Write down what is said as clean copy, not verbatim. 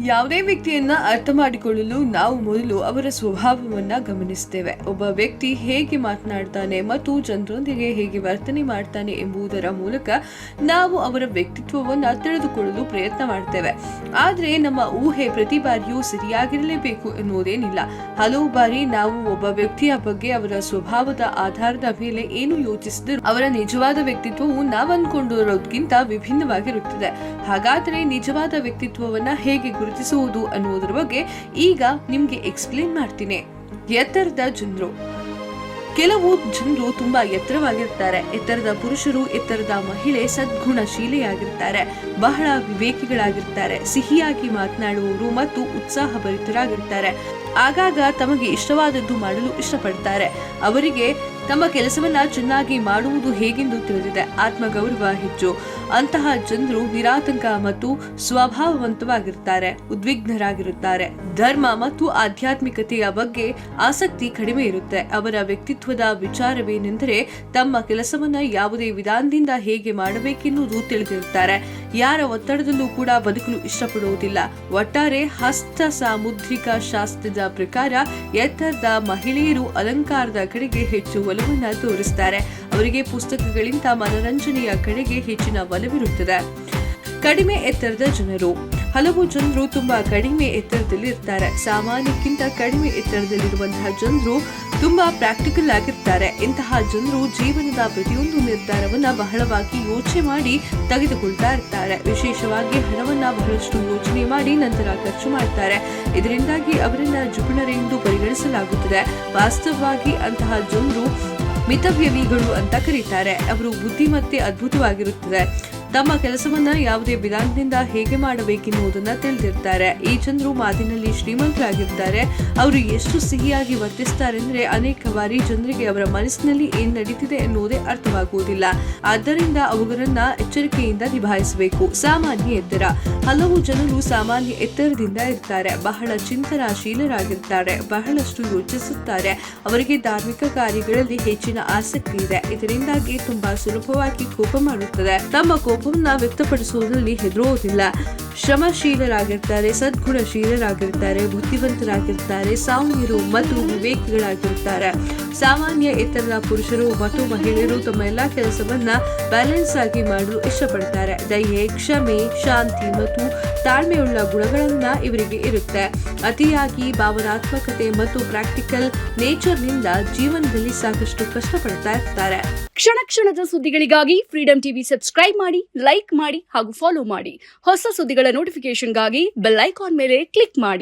ಯಾವುದೇ ವ್ಯಕ್ತಿಯನ್ನ ಅರ್ಥ ಮಾಡಿಕೊಳ್ಳಲು ನಾವು ಮೊದಲು ಅವರ ಸ್ವಭಾವವನ್ನ ಗಮನಿಸುತ್ತೇವೆ. ಒಬ್ಬ ವ್ಯಕ್ತಿ ಹೇಗೆ ಮಾತನಾಡ್ತಾನೆ ಮತ್ತು ಜನರೊಂದಿಗೆ ಹೇಗೆ ವರ್ತನೆ ಮಾಡ್ತಾನೆ ಎಂಬುದರ ಮೂಲಕ ನಾವು ಅವರ ವ್ಯಕ್ತಿತ್ವವನ್ನ ತಿಳಿದುಕೊಳ್ಳಲು ಪ್ರಯತ್ನ ಮಾಡ್ತೇವೆ. ಆದ್ರೆ ನಮ್ಮ ಊಹೆ ಪ್ರತಿ ಬಾರಿಯೂ ಸರಿಯಾಗಿರಲೇಬೇಕು ಎನ್ನುವುದೇನಿಲ್ಲ. ಹಲವು ಬಾರಿ ನಾವು ಒಬ್ಬ ವ್ಯಕ್ತಿಯ ಬಗ್ಗೆ ಅವರ ಸ್ವಭಾವದ ಆಧಾರದ ಮೇಲೆ ಏನು ಯೋಚಿಸಿದರೂ ಅವರ ನಿಜವಾದ ವ್ಯಕ್ತಿತ್ವವು ನಾವು ಅಂದ್ಕೊಂಡಿರೋದಕ್ಕಿಂತ ವಿಭಿನ್ನವಾಗಿರುತ್ತದೆ. ಹಾಗಾದರೆ ನಿಜವಾದ ವ್ಯಕ್ತಿತ್ವವನ್ನ ಹೇಗೆ ಗುರುತಿಸುವುದು ಅನ್ನುವುದರ ಬಗ್ಗೆ ಈಗ ನಿಮ್ಗೆ ಎಕ್ಸ್ಪ್ಲೇನ್ ಮಾಡ್ತೀನಿ. ಎತ್ತರದ ಜನರು. ಕೆಲವು ಜನರು ತುಂಬಾ ಎತ್ತರವಾಗಿರ್ತಾರೆ. ಎತ್ತರದ ಪುರುಷರು, ಎತ್ತರದ ಮಹಿಳೆ ಸದ್ಗುಣಶೀಲೆಯಾಗಿರ್ತಾರೆ, ಬಹಳ ವಿವೇಕಿಗಳಾಗಿರ್ತಾರೆ, ಸಿಹಿಯಾಗಿ ಮಾತನಾಡುವವರು ಮತ್ತು ಉತ್ಸಾಹಭರಿತರಾಗಿರ್ತಾರೆ. ಆಗಾಗ ತಮಗೆ ಇಷ್ಟವಾದದ್ದು ಮಾಡಲು ಇಷ್ಟಪಡ್ತಾರೆ. ಅವರಿಗೆ ತಮ್ಮ ಕೆಲಸವನ್ನ ಚೆನ್ನಾಗಿ ಮಾಡುವುದು ಹೇಗೆಂದು ತಿಳಿದಿದೆ. ಆತ್ಮಗೌರವ ಹೆಚ್ಚು. ಅಂತಹ ಜನರು ನಿರಾತಂಕ ಮತ್ತು ಸ್ವಭಾವವಂತವಾಗಿರುತ್ತಾರೆ, ಉದ್ವಿಗ್ನರಾಗಿರುತ್ತಾರೆ. ಧರ್ಮ ಮತ್ತು ಆಧ್ಯಾತ್ಮಿಕತೆಯ ಬಗ್ಗೆ ಆಸಕ್ತಿ ಕಡಿಮೆ ಇರುತ್ತೆ. ಅವರ ವ್ಯಕ್ತಿತ್ವದ ವಿಚಾರವೇನೆಂದರೆ ತಮ್ಮ ಕೆಲಸವನ್ನ ಯಾವುದೇ ವಿಧಾನದಿಂದ ಹೇಗೆ ಮಾಡಬೇಕೆನ್ನುವುದು ತಿಳಿದಿರುತ್ತಾರೆ. ಯಾರ ಒತ್ತಡದಲ್ಲೂ ಕೂಡ ಬದುಕಲು ಇಷ್ಟಪಡುವುದಿಲ್ಲ. ಒಟ್ಟಾರೆ ಹಸ್ತ ಸಾಮುದ್ರಿಕ ಶಾಸ್ತ್ರದ ಪ್ರಕಾರ ಎತ್ತರದ ಮಹಿಳೆಯರು ಅಲಂಕಾರದ ಕಡೆಗೆ ಹೆಚ್ಚು ಒಲವನ್ನ ತೋರಿಸುತ್ತಾರೆ. ಅವರಿಗೆ ಪುಸ್ತಕಗಳಿಂದ ಮನರಂಜನೆಯ ಕಡೆಗೆ ಹೆಚ್ಚಿನ ಒಲವಿರುತ್ತದೆ. ಕಡಿಮೆ ಎತ್ತರದ ಜನರು. ಹಲವು ಜನರು ತುಂಬಾ ಕಡಿಮೆ ಎತ್ತರದಲ್ಲಿ ಇರ್ತಾರೆ. ಸಾಮಾನ್ಯಕ್ಕಿಂತ ಕಡಿಮೆ ಎತ್ತರದಲ್ಲಿರುವಂತಹ ಜನರು ತುಂಬಾ ಪ್ರಾಕ್ಟಿಕಲ್ ಆಗಿರ್ತಾರೆ. ಇಂತಹ ಜನರು ಜೀವನದ ಪ್ರತಿಯೊಂದು ನಿರ್ಧಾರವನ್ನ ಬಹಳವಾಗಿ ಯೋಚನೆ ಮಾಡಿ ತೆಗೆದುಕೊಳ್ತಾ ಇರ್ತಾರೆ. ವಿಶೇಷವಾಗಿ ಹಣವನ್ನ ಬಹಳಷ್ಟು ಯೋಚನೆ ಮಾಡಿ ನಂತರ ಖರ್ಚು ಮಾಡ್ತಾರೆ. ಇದರಿಂದಾಗಿ ಅವರನ್ನ ಜಿಪುಣರೆಂದು ಪರಿಗಣಿಸಲಾಗುತ್ತದೆ. ವಾಸ್ತವವಾಗಿ ಅಂತಹ ಜನರು ಮಿತವ್ಯಯಿಗಳು ಅಂತ ಕರೀತಾರೆ. ಅವರು ಬುದ್ಧಿಮತ್ತೆ ಅದ್ಭುತವಾಗಿರುತ್ತದೆ. ತಮ್ಮ ಕೆಲಸವನ್ನ ಯಾವುದೇ ವಿಧಾನದಿಂದ ಹೇಗೆ ಮಾಡಬೇಕೆನ್ನುವುದನ್ನ ತಿಳಿದಿರ್ತಾರೆ. ಈ ಜನರು ಮಾತಿನಲ್ಲಿ ಶ್ರೀಮಂತರಾಗಿರ್ತಾರೆ. ಅವರು ಎಷ್ಟು ಸಿಹಿಯಾಗಿ ವರ್ತಿಸ್ತಾರೆ ಅಂದ್ರೆ ಅನೇಕ ಬಾರಿ ಜನರಿಗೆ ಅವರ ಮನಸ್ಸಿನಲ್ಲಿ ಏನ್ ನಡೀತಿದೆ ಎನ್ನುವುದೇ ಅರ್ಥವಾಗುವುದಿಲ್ಲ. ಆದ್ದರಿಂದ ಅವುಗಳನ್ನ ಎಚ್ಚರಿಕೆಯಿಂದ ನಿಭಾಯಿಸಬೇಕು. ಸಾಮಾನ್ಯ ಎತ್ತರ. ಹಲವು ಜನರು ಸಾಮಾನ್ಯ ಎತ್ತರದಿಂದ ಇರ್ತಾರೆ. ಬಹಳ ಚಿಂತನಾಶೀಲರಾಗಿರ್ತಾರೆ, ಬಹಳಷ್ಟು ಯೋಚಿಸುತ್ತಾರೆ. ಅವರಿಗೆ ಧಾರ್ಮಿಕ ಕಾರ್ಯಗಳಲ್ಲಿ ಹೆಚ್ಚಿನ ಆಸಕ್ತಿ ಇದೆ. ಇದರಿಂದಾಗಿ ತುಂಬಾ ಸುಲಭವಾಗಿ ಕೋಪ ಮಾಡುತ್ತದೆ. ತಮ್ಮ ಕೋಪವನ್ನ ವ್ಯಕ್ತಪಡಿಸುವುದರಲ್ಲಿ ಹೆದರುವುದಿಲ್ಲ. ಶ್ರಮಶೀಲರಾಗಿರ್ತಾರೆ, ಸದ್ಗುಣಶೀಲರಾಗಿರ್ತಾರೆ, ಬುದ್ಧಿವಂತರಾಗಿರ್ತಾರೆ, ಸೌಮ್ಯರು ಮತ್ತು ವಿವೇಕಿಗಳಾಗಿರ್ತಾರೆ. ಸಾಮಾನ್ಯ ಎತ್ತರದ ಪುರುಷರು ಮತ್ತು ಮಹಿಳೆಯರು ತಮ್ಮ ಎಲ್ಲಾ ಕೆಲಸವನ್ನ ಬ್ಯಾಲೆನ್ಸ್ ಆಗಿ ಮಾಡಲು ಇಷ್ಟಪಡ್ತಾರೆ. ದಯೆ, ಕ್ಷಮೆ, ಶಾಂತಿ ಮತ್ತು ತಾಳ್ಮೆಯುಳ್ಳ ಗುಣಗಳನ್ನ ಇವರಿಗೆ ಇರುತ್ತೆ. ಅತಿಯಾಗಿ ಭಾವನಾತ್ಮಕತೆ ಮತ್ತು ಪ್ರಾಕ್ಟಿಕಲ್ ನೇಚರ್ನಿಂದ ಜೀವನದಲ್ಲಿ ಸಾಕಷ್ಟು ಕಷ್ಟಪಡ್ತಾ ಇರ್ತಾರೆ. ಕ್ಷಣ ಕ್ಷಣದ ಸುದ್ದಿಗಳಿಗಾಗಿ ಫ್ರೀಡಂ ಟಿವಿ ಸಬ್ಸ್ಕ್ರೈಬ್ ಮಾಡಿ, ಲೈಕ್ ಮಾಡಿ ಹಾಗೂ ಫಾಲೋ ಮಾಡಿ. ಹೊಸ ಸುದ್ದಿಗಳ ನೋಟಿಫಿಕೇಶನ್ಗಾಗಿ ಬೆಲ್ ಐಕಾನ್ ಮೇಲೆ ಕ್ಲಿಕ್ ಮಾಡಿ.